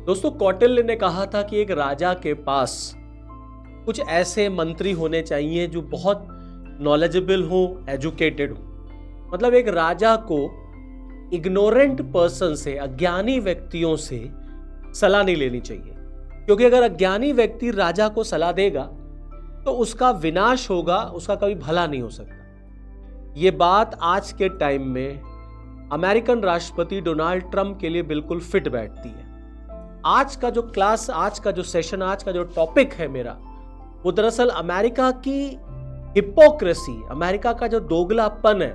दोस्तों, कौटिल्य ने कहा था कि एक राजा के पास कुछ ऐसे मंत्री होने चाहिए जो बहुत नॉलेजेबल हो, एजुकेटेड हो। मतलब एक राजा को इग्नोरेंट पर्सन से, अज्ञानी व्यक्तियों से सलाह नहीं लेनी चाहिए, क्योंकि अगर अज्ञानी व्यक्ति राजा को सलाह देगा तो उसका विनाश होगा, उसका कभी भला नहीं हो सकता। ये बात आज के टाइम में अमेरिकन राष्ट्रपति डोनाल्ड ट्रंप के लिए बिल्कुल फिट बैठती है। आज का जो क्लास, आज का जो सेशन, आज का जो टॉपिक है मेरा, वो दरअसल अमेरिका की हिपोक्रेसी, अमेरिका का जो दोगलापन है,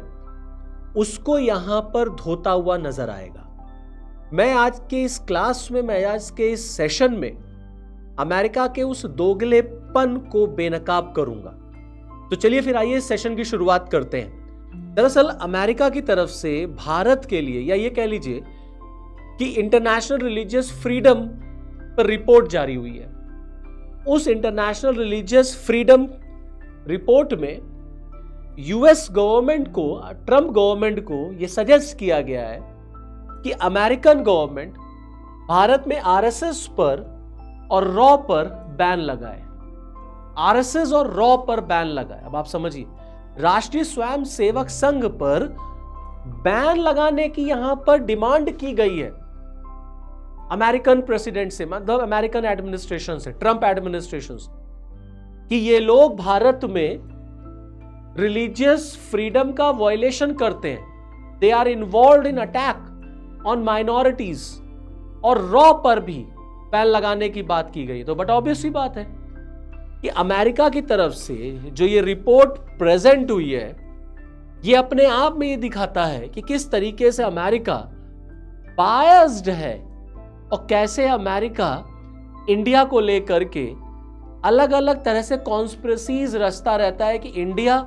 उसको यहां पर धोता हुआ नजर आएगा। मैं आज के इस क्लास में, मैं आज के इस सेशन में अमेरिका के उस दोगलेपन को बेनकाब करूंगा। तो चलिए फिर आइए इस सेशन की शुरुआत करते हैं। दरअसल अमेरिका की तरफ से भारत के लिए, या ये कह लीजिए कि इंटरनेशनल रिलीजियस फ्रीडम पर रिपोर्ट जारी हुई है। उस इंटरनेशनल रिलीजियस फ्रीडम रिपोर्ट में यूएस गवर्नमेंट को, ट्रंप गवर्नमेंट को यह सजेस्ट किया गया है कि अमेरिकन गवर्नमेंट भारत में आरएसएस पर और रॉ पर बैन लगाए। आरएसएस और रॉ पर बैन लगाए। अब आप समझिए, राष्ट्रीय स्वयंसेवक संघ पर बैन लगाने की यहां पर डिमांड की गई है अमेरिकन प्रेसिडेंट से, मतलब अमेरिकन एडमिनिस्ट्रेशन से, ट्रंप एडमिनिस्ट्रेशन से, कि ये लोग भारत में रिलीजियस फ्रीडम का वायलेशन करते हैं। They are involve in attack on minorities, और रॉ पर भी बैन लगाने की बात की गई। तो बट ऑब्वियस ही बात है कि अमेरिका की तरफ से जो ये रिपोर्ट प्रेजेंट हुई है, ये अपने आप में ये दिखाता है कि किस तरीके से अमेरिका बायस्ड है और कैसे अमेरिका इंडिया को लेकर के अलग अलग तरह से कॉन्स्पिरेसीज रचता रहता है कि इंडिया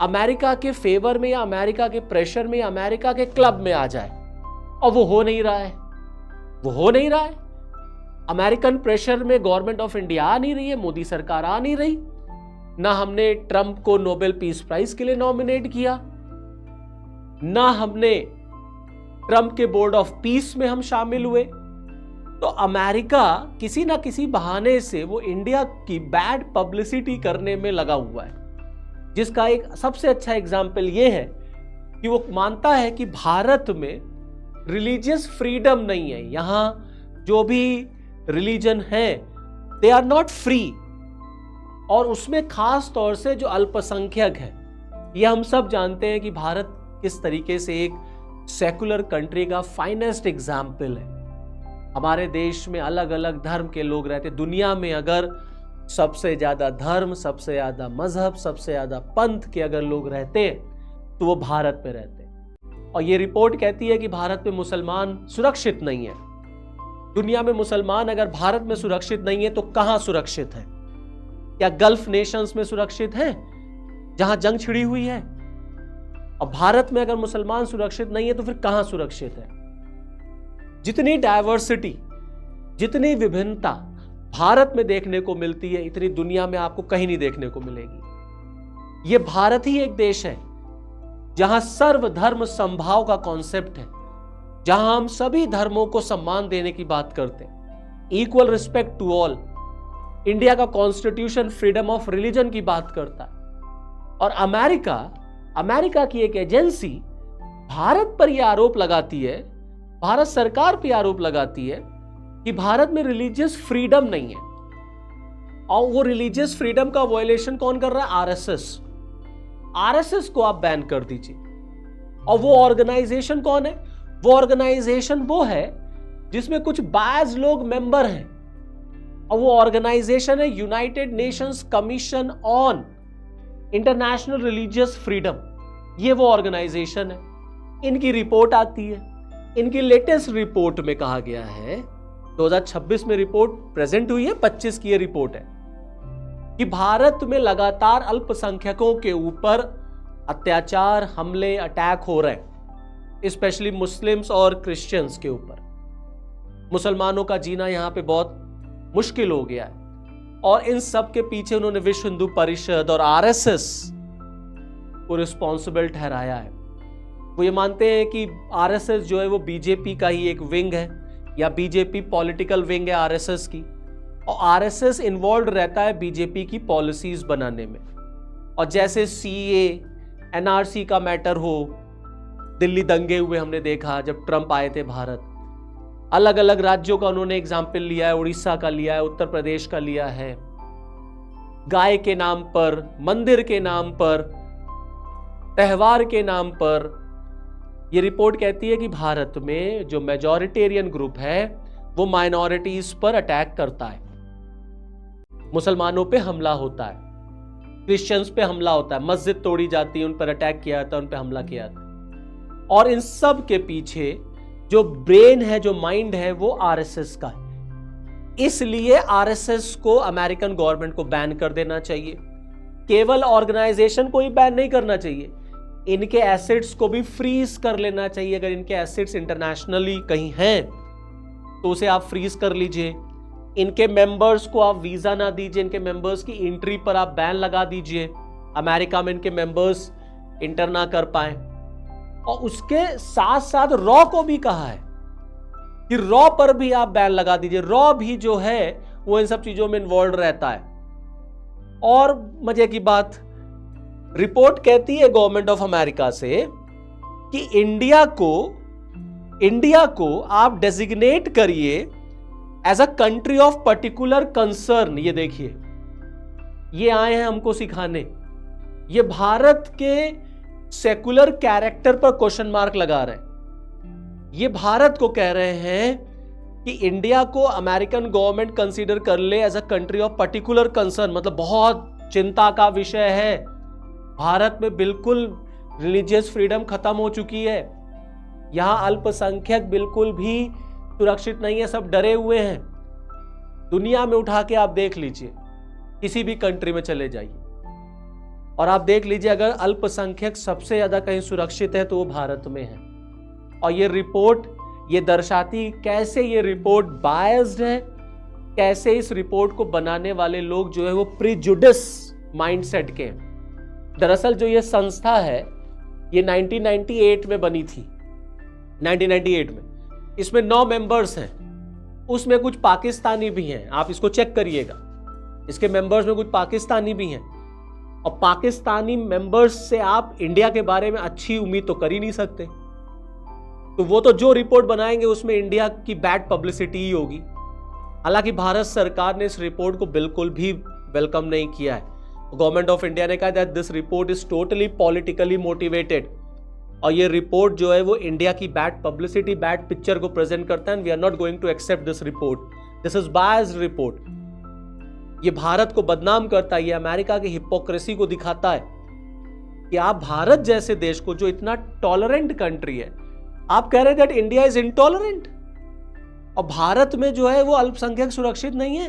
अमेरिका के फेवर में, या अमेरिका के प्रेशर में, या अमेरिका के क्लब में आ जाए। और वो हो नहीं रहा है, वो हो नहीं रहा है। अमेरिकन प्रेशर में गवर्नमेंट ऑफ इंडिया आ नहीं रही है, मोदी सरकार आ नहीं रही। ना हमने ट्रंप को नोबेल पीस प्राइज के लिए नॉमिनेट किया, ना हमने ट्रंप के बोर्ड ऑफ पीस में हम शामिल हुए। तो अमेरिका किसी ना किसी बहाने से वो इंडिया की बैड पब्लिसिटी करने में लगा हुआ है, जिसका एक सबसे अच्छा एग्जाम्पल ये है कि वो मानता है कि भारत में रिलीजियस फ्रीडम नहीं है। यहां जो भी रिलीजन है, दे आर नॉट फ्री, और उसमें खास तौर से जो अल्पसंख्यक है। ये हम सब जानते हैं कि भारत किस तरीके से एक सेकुलर कंट्री का फाइनेस्ट एग्जाम्पल है। हमारे देश में अलग अलग धर्म के लोग रहते। दुनिया में अगर सबसे ज्यादा धर्म, सबसे ज्यादा मजहब, सबसे ज्यादा पंथ के अगर लोग रहते हैं तो वो भारत में रहते हैं। और ये रिपोर्ट कहती है कि भारत में मुसलमान सुरक्षित नहीं है। दुनिया में मुसलमान अगर भारत में सुरक्षित नहीं है तो कहां सुरक्षित है? क्या गल्फ नेशंस में सुरक्षित है जहां जंग छिड़ी हुई है? और भारत में अगर मुसलमान सुरक्षित नहीं है तो फिर कहां सुरक्षित है? जितनी डायवर्सिटी, जितनी विभिन्नता भारत में देखने को मिलती है, इतनी दुनिया में आपको कहीं नहीं देखने को मिलेगी। यह भारत ही एक देश है जहां सर्वधर्म समभाव का कॉन्सेप्ट है, जहां हम सभी धर्मों को सम्मान देने की बात करते हैं, equal respect to all. India का कॉन्स्टिट्यूशन फ्रीडम ऑफ रिलीजन की बात करता है। और अमेरिका की एक एजेंसी भारत पर यह आरोप लगाती है, भारत सरकार पर आरोप लगाती है कि भारत में रिलीजियस फ्रीडम नहीं है। और वो रिलीजियस फ्रीडम का वायलेशन कौन कर रहा है? आरएसएस। आरएसएस को आप बैन कर दीजिए। और वो ऑर्गेनाइजेशन कौन है? वो ऑर्गेनाइजेशन वो है जिसमें कुछ बायस्ड लोग मेंबर हैं, और वो ऑर्गेनाइजेशन है United Nations commission on international religious freedom. ये वो ऑर्गेनाइजेशन है। इनकी रिपोर्ट आती है। इनकी लेटेस्ट रिपोर्ट में कहा गया है, 2026 में रिपोर्ट प्रेजेंट हुई है, 25 की ये रिपोर्ट है, कि भारत में लगातार अल्पसंख्यकों के ऊपर अत्याचार, हमले, अटैक हो रहे हैं, स्पेशली मुस्लिम्स और क्रिश्चियंस के ऊपर। मुसलमानों का जीना यहां पे बहुत मुश्किल हो गया है। और इन सब के पीछे उन्होंने विश्व हिंदू परिषद और आरएसएस को रिस्पॉन्सिबल ठहराया है। वो ये मानते हैं कि आरएसएस जो है वो बीजेपी का ही एक विंग है, या बीजेपी पॉलिटिकल विंग है आरएसएस की, और आरएसएस इन्वॉल्व रहता है बीजेपी की पॉलिसीज बनाने में। और जैसे सीए, एनआरसी का मैटर हो, दिल्ली दंगे हुए हमने देखा जब ट्रंप आए थे भारत, अलग अलग राज्यों का उन्होंने एग्जाम्पल लिया है, उड़ीसा का लिया है, उत्तर प्रदेश का लिया है। गाय के नाम पर, मंदिर के नाम पर, त्योहार के नाम पर, यह रिपोर्ट कहती है कि भारत में जो मेजॉरिटेरियन ग्रुप है वो माइनॉरिटीज पर अटैक करता है, मुसलमानों पे हमला होता है, क्रिश्चियंस पे हमला होता है, मस्जिद तोड़ी जाती है, उन पर अटैक किया जाता है, उन पर हमला किया जाता है। और इन सब के पीछे जो ब्रेन है, जो माइंड है, वो आरएसएस का है। इसलिए आरएसएस को अमेरिकन गवर्नमेंट को बैन कर देना चाहिए। केवल ऑर्गेनाइजेशन को ही बैन नहीं करना चाहिए, इनके एसेट्स को भी फ्रीज कर लेना चाहिए। अगर इनके एसेट्स इंटरनेशनली कहीं हैं तो उसे आप फ्रीज कर लीजिए। इनके मेंबर्स को आप वीजा ना दीजिए, इनके मेंबर्स की एंट्री पर आप बैन लगा दीजिए, अमेरिका में इनके मेंबर्स इंटर ना कर पाए। और उसके साथ साथ रॉ को भी कहा है कि रॉ पर भी आप बैन लगा दीजिए। रॉ भी जो है वो इन सब चीजों में इन्वॉल्व रहता है। और मजे की बात, रिपोर्ट कहती है गवर्नमेंट ऑफ अमेरिका से कि इंडिया को आप डेजिग्नेट करिए as a country of particular concern. ये देखिए, ये आए हैं हमको सिखाने, ये भारत के सेकुलर कैरेक्टर पर क्वेश्चन मार्क लगा रहे हैं। ये भारत को कह रहे हैं कि इंडिया को अमेरिकन गवर्नमेंट कंसीडर कर ले as a country of particular concern, मतलब बहुत चिंता का विषय है। भारत में बिल्कुल रिलीजियस फ्रीडम खत्म हो चुकी है, यहां अल्पसंख्यक बिल्कुल भी सुरक्षित नहीं है, सब डरे हुए हैं। दुनिया में उठा के आप देख लीजिए, किसी भी कंट्री में चले जाइए और आप देख लीजिए, अगर अल्पसंख्यक सबसे ज्यादा कहीं सुरक्षित है तो वो भारत में है। और ये रिपोर्ट ये दर्शाती कैसे ये रिपोर्ट बायस्ड है, कैसे इस रिपोर्ट को बनाने वाले लोग जो है वो प्रिजुडिस माइंडसेट के। दरअसल जो ये संस्था है ये 1998 में बनी थी, 1998 में। इसमें 9 मेंबर्स हैं, उसमें कुछ पाकिस्तानी भी हैं, आप इसको चेक करिएगा। इसके मेंबर्स में कुछ पाकिस्तानी भी हैं, और पाकिस्तानी मेंबर्स से आप इंडिया के बारे में अच्छी उम्मीद तो कर ही नहीं सकते। तो वो तो जो रिपोर्ट बनाएंगे उसमें इंडिया की बैड पब्लिसिटी ही होगी। हालांकि भारत सरकार ने इस रिपोर्ट को बिल्कुल भी वेलकम नहीं किया है। गवर्नमेंट ऑफ इंडिया ने कहा that this report is totally politically motivated, और ये रिपोर्ट जो है वो इंडिया की बैड पब्लिसिटी, बैड पिक्चर को प्रेजेंट करता है। We are not going to accept this report, this is biased report. ये भारत को बदनाम करता है, ये अमेरिका की हिपोक्रेसी को दिखाता है कि आप भारत जैसे देश को, जो इतना टॉलरेंट कंट्री है, आप कह रहे दैट इंडिया इज इंटॉलरेंट, और भारत में जो है वो अल्पसंख्यक सुरक्षित नहीं है,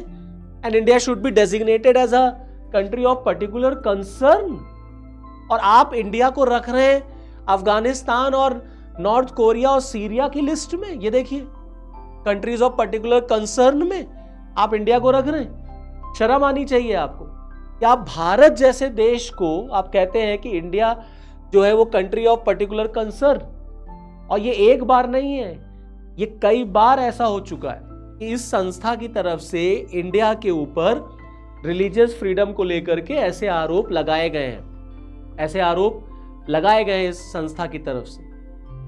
and India should be designated as a country of particular concern. और आप इंडिया को रख रहे हैं अफगानिस्तान और नॉर्थ कोरिया और सीरिया की लिस्ट में। ये देखिए, कंट्रीज ऑफ पर्टिकुलर कंसर्न में आप इंडिया को रख रहे हैं। शर्म आनी चाहिए आपको कि आप भारत जैसे देश को आप कहते हैं कि इंडिया जो है वो कंट्री ऑफ पर्टिकुलर कंसर्न। और ये एक बार नहीं है, ये कई बार ऐसा हो चुका है कि इस संस्था की तरफ से इंडिया के ऊपर रिलीजियस फ्रीडम को लेकर के ऐसे आरोप लगाए गए हैं, ऐसे आरोप लगाए गए हैं इस संस्था की तरफ से।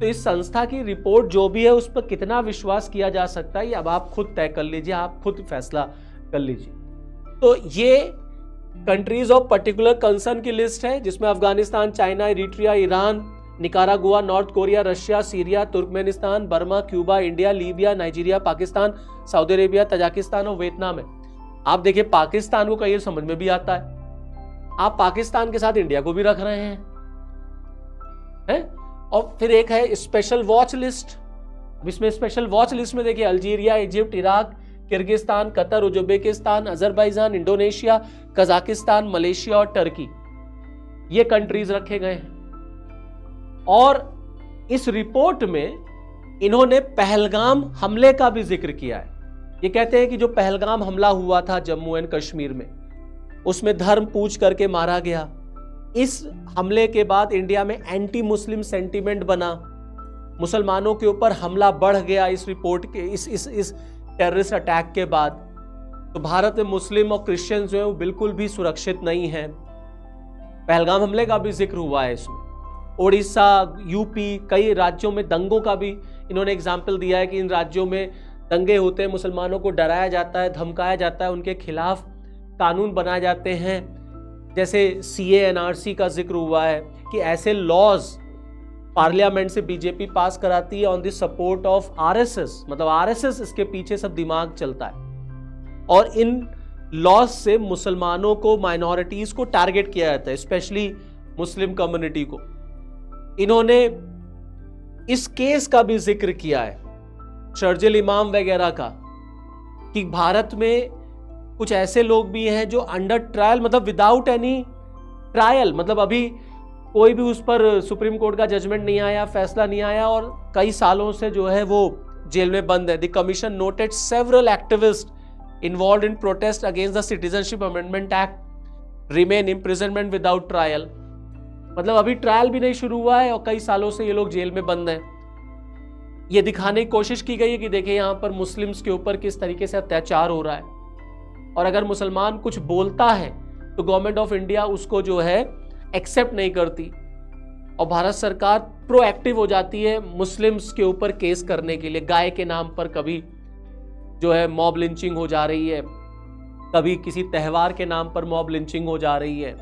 तो इस संस्था की रिपोर्ट जो भी है उस पर कितना विश्वास किया जा सकता है, ये अब आप खुद तय कर लीजिए, आप खुद फैसला कर लीजिए। तो ये कंट्रीज ऑफ पर्टिकुलर कंसर्न की लिस्ट है, जिसमें Afghanistan, China, Eritrea, Iran, Nicaragua, north Korea, Russia, Syria, Turkmenistan, Burma, Cuba, India, Libya, Nigeria, Pakistan, Saudi Arabia, Tajikistan और वियतनाम है। आप देखिए, पाकिस्तान को कहीं समझ में भी आता है, आप पाकिस्तान के साथ इंडिया को भी रख रहे हैं। और फिर एक है स्पेशल वॉच लिस्ट। इसमें स्पेशल वॉच लिस्ट में देखिए Algeria, Egypt, Iraq, Kyrgyzstan, Qatar, Uzbekistan, Azerbaijan, Indonesia, Kazakhstan, Malaysia और टर्की, ये कंट्रीज रखे गए हैं। और इस रिपोर्ट में इन्होंने पहलगाम हमले का भी जिक्र किया है। ये कहते हैं कि जो पहलगाम हमला हुआ था जम्मू एंड कश्मीर में, उसमें धर्म पूछ करके मारा गया। इस हमले के बाद इंडिया में एंटी मुस्लिम सेंटीमेंट बना, मुसलमानों के ऊपर हमला बढ़ गया इस रिपोर्ट के इस टेररिस्ट अटैक के बाद, तो भारत में मुस्लिम और क्रिश्चियन जो है वो बिल्कुल भी सुरक्षित नहीं है। पहलगाम हमले का भी जिक्र हुआ है इसमें। ओडिशा, यूपी, कई राज्यों में दंगों का भी इन्होंने एग्जाम्पल दिया है कि इन राज्यों में दंगे होते हैं, मुसलमानों को डराया जाता है, धमकाया जाता है, उनके खिलाफ कानून बनाए जाते हैं। जैसे CA/NRC का जिक्र हुआ है कि ऐसे लॉज पार्लियामेंट से बीजेपी पास कराती है on the support of RSS, मतलब RSS इसके पीछे सब दिमाग चलता है। और इन लॉज से मुसलमानों को, माइनॉरिटीज को टारगेट किया जाता है, स्पेशली मुस्लिम कम्युनिटी को। इन्होंने इस केस का भी जिक्र किया है, शर्जिल इमाम वगैरह का, कि भारत में कुछ ऐसे लोग भी हैं जो अंडर ट्रायल, मतलब विदाउट एनी ट्रायल, मतलब अभी कोई भी उस पर सुप्रीम कोर्ट का जजमेंट नहीं आया, फैसला नहीं आया, और कई सालों से जो है वो जेल में बंद है। The commission noted several activist involved in protest against the Citizenship Amendment Act remain imprisonment without trial। मतलब अभी ट्रायल भी नहीं शुरू हुआ है और कई सालों से ये लोग जेल में बंद हैं। ये दिखाने की कोशिश की गई है कि देखिए यहाँ पर मुस्लिम्स के ऊपर किस तरीके से अत्याचार हो रहा है, और अगर मुसलमान कुछ बोलता है तो गवर्नमेंट ऑफ इंडिया उसको जो है एक्सेप्ट नहीं करती, और भारत सरकार प्रोएक्टिव हो जाती है मुस्लिम्स के ऊपर केस करने के लिए। गाय के नाम पर कभी जो है मॉब लिंचिंग हो जा रही है, कभी किसी त्यौहार के नाम पर मॉब लिंचिंग हो जा रही है,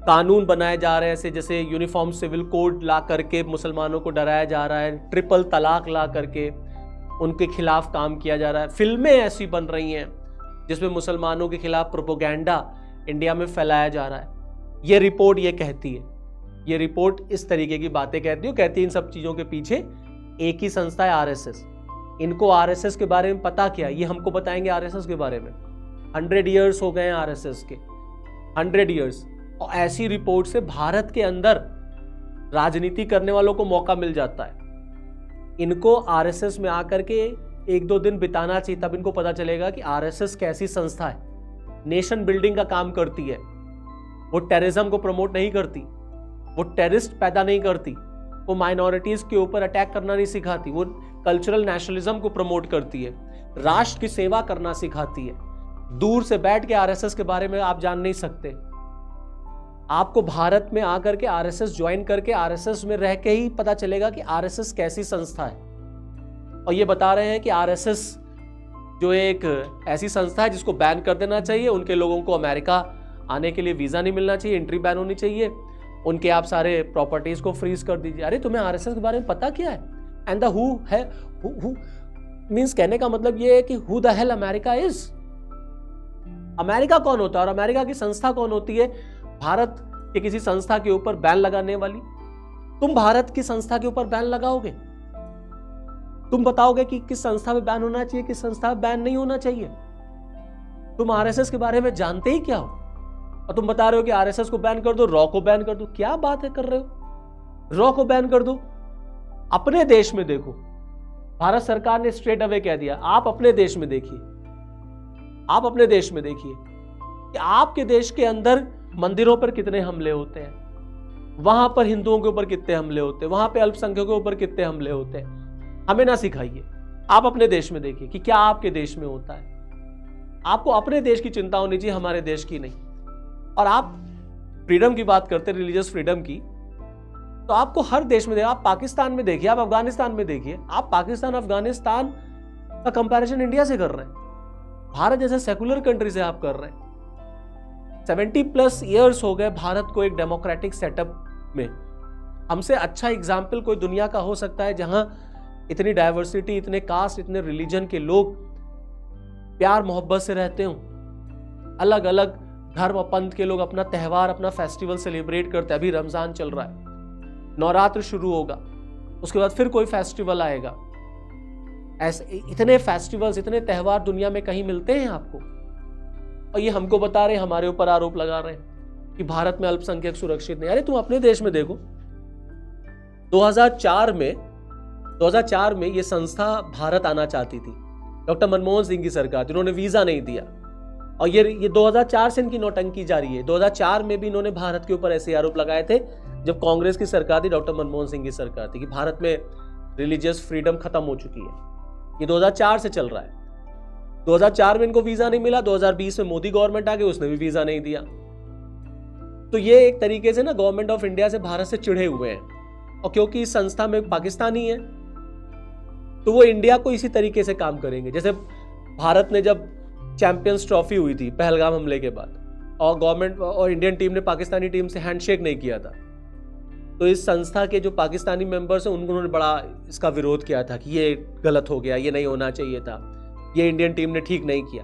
कानून बनाए जा रहे हैं जैसे यूनिफॉर्म सिविल कोड ला करके मुसलमानों को डराया जा रहा है, ट्रिपल तलाक ला करके उनके खिलाफ काम किया जा रहा है। फिल्में ऐसी बन रही हैं जिसमें मुसलमानों के खिलाफ प्रोपोगेंडा इंडिया में फैलाया जा रहा है। ये रिपोर्ट ये कहती है, ये रिपोर्ट इस तरीके की बातें कहती है। कहती है इन सब चीज़ों के पीछे एक ही संस्था है, RSS। इनको RSS के बारे में पता क्या, ये हमको बताएंगे RSS के बारे में। 100 ईयर्स हो गए हैं RSS के, 100 ईयर्स, और ऐसी रिपोर्ट से भारत के अंदर राजनीति करने वालों को मौका मिल जाता है। इनको RSS में आकर के 1-2 दिन बिताना चाहिए, तब इनको पता चलेगा कि RSS कैसी संस्था है, नेशन बिल्डिंग का काम करती है। वो टेररिज्म को प्रमोट नहीं करती, वो टेररिस्ट पैदा नहीं करती, वो माइनॉरिटीज के ऊपर अटैक करना नहीं सिखाती, वो कल्चरल नेशनलिज्म को प्रमोट करती है, राष्ट्र की सेवा करना सिखाती है। दूर से बैठ के RSS के बारे में आप जान नहीं सकते। आपको भारत में आकर के RSS ज्वाइन करके RSS में रह के ही पता चलेगा कि RSS कैसी संस्था है। और ये बता रहे हैं कि RSS जो एक ऐसी संस्था है जिसको बैन कर देना चाहिए, उनके लोगों को अमेरिका आने के लिए वीजा नहीं मिलना चाहिए, एंट्री बैन होनी चाहिए, उनके आप सारे प्रॉपर्टीज को फ्रीज कर दीजिए। अरे तुम्हें RSS के बारे में पता क्या है? एंड द हु है, हु मींस कहने का मतलब ये है कि who the hell America is. America कौन होता है और अमेरिका की संस्था कौन होती है? भारत के किसी संस्था के ऊपर बैन लगाने वाली। तुम भारत की संस्था के ऊपर बैन लगाओगे? तुम बताओगे कि किस संस्था में बैन होना चाहिए, किस संस्था में बैन नहीं होना चाहिए? तुम RSS के बारे में जानते ही क्या हो, और तुम बता रहे हो कि RSS को बैन कर दो, रॉ को बैन कर दो। क्या बात है कर रहे हो? रॉ को बैन कर दो। अपने देश में देखो, भारत सरकार ने स्ट्रेट अवे कह दिया, आप अपने देश में देखिए, आप अपने देश में देखिए कि आपके देश के अंदर मंदिरों पर कितने हमले होते हैं, वहां पर हिंदुओं के ऊपर कितने हमले होते हैं, वहां पे अल्पसंख्यकों के ऊपर कितने हमले होते हैं। हमें ना सिखाइए, आप अपने देश में देखिए कि क्या आपके देश में होता है। आपको अपने देश की चिंता होनी चाहिए, हमारे देश की नहीं। और आप फ्रीडम की बात करते हैं, रिलीजियस फ्रीडम की, तो आपको हर देश में देखिए। आप पाकिस्तान में देखिए, आप अफगानिस्तान में देखिए। आप पाकिस्तान अफगानिस्तान का कंपैरिजन इंडिया से कर रहे हैं, भारत जैसे सेकुलर कंट्री से आप कर रहे हैं। 70+ ईयर्स हो गए भारत को एक डेमोक्रेटिक सेटअप में। हमसे अच्छा एग्जाम्पल कोई दुनिया का हो सकता है जहां इतनी डाइवर्सिटी, इतने कास्ट, इतने रिलीजन के लोग प्यार मोहब्बत से रहते हो। अलग अलग धर्म और पंथ के लोग अपना त्यौहार, अपना फेस्टिवल सेलिब्रेट करते हैं। अभी रमजान चल रहा है, नवरात्र शुरू होगा, उसके बाद फिर कोई फेस्टिवल आएगा। ऐसे इतने फेस्टिवल्स, इतने त्यौहार दुनिया में कहीं मिलते हैं आपको? और ये हमको बता रहे हैं, हमारे ऊपर आरोप लगा रहे हैं कि भारत में अल्पसंख्यक सुरक्षित नहीं। अरे तुम अपने देश में देखो, 2004 में ये संस्था भारत आना चाहती थी, डॉक्टर मनमोहन सिंह की सरकार, जिन्होंने वीजा नहीं दिया। और ये 2004 से इनकी नौटंकी जारी है। 2004 में भी इन्होंने भारत के ऊपर ऐसे आरोप लगाए थे जब कांग्रेस की सरकार थी, डॉक्टर मनमोहन सिंह की सरकार थी, कि भारत में रिलीजियस फ्रीडम खत्म हो चुकी है। ये 2004 से चल रहा है। 2004 में इनको वीजा नहीं मिला, 2020 में मोदी गवर्नमेंट आ गई, उसने भी वीजा नहीं दिया। तो ये एक तरीके से ना गवर्नमेंट ऑफ इंडिया से भारत से चिढ़े हुए हैं, और क्योंकि इस संस्था में पाकिस्तानी है तो वो इंडिया को इसी तरीके से काम करेंगे। जैसे भारत ने जब चैंपियंस ट्रॉफी हुई थी पहलगाम हमले के बाद, और गवर्नमेंट और इंडियन टीम ने पाकिस्तानी टीम से हैंडशेक नहीं किया था, तो इस संस्था के जो पाकिस्तानी मेंबर्स हैं उन्होंने बड़ा इसका विरोध किया था कि ये गलत हो गया, ये नहीं होना चाहिए था, ये इंडियन टीम ने ठीक नहीं किया।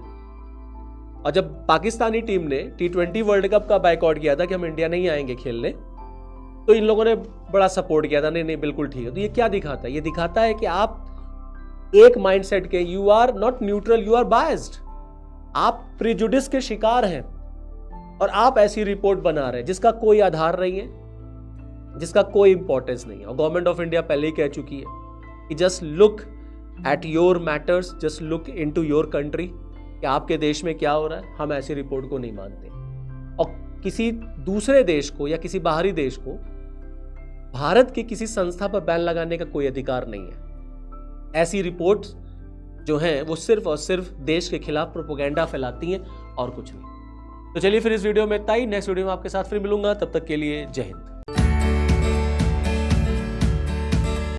और जब पाकिस्तानी टीम ने T20 वर्ल्ड कप का बायकॉट किया था कि हम इंडिया नहीं आएंगे खेलने, तो इन लोगों ने बड़ा सपोर्ट किया था, नहीं नहीं बिल्कुल ठीक है। तो ये क्या दिखाता है? ये दिखाता है कि आप एक माइंडसेट के, you are not neutral, you are biased, आप प्रिजुडिस के शिकार हैं, और आप ऐसी रिपोर्ट बना रहे हैं जिसका कोई आधार नहीं है, जिसका कोई इंपॉर्टेंस नहीं है। और गवर्नमेंट ऑफ इंडिया पहले ही कह चुकी है कि just look at your matters, just look into your country, कि आपके देश में क्या हो रहा है। हम ऐसी रिपोर्ट को नहीं मानते, और किसी दूसरे देश को या किसी बाहरी देश को भारत की किसी संस्था पर बैन लगाने का कोई अधिकार नहीं है। ऐसी रिपोर्ट्स जो हैं वो सिर्फ और सिर्फ देश के खिलाफ प्रोपेगेंडा फैलाती हैं और कुछ नहीं। तो चलिए फिर इस वीडियो में इतना ही। नेक्स्ट वीडियो में आपके साथ फिर मिलूंगा, तब तक के लिए जय हिंद।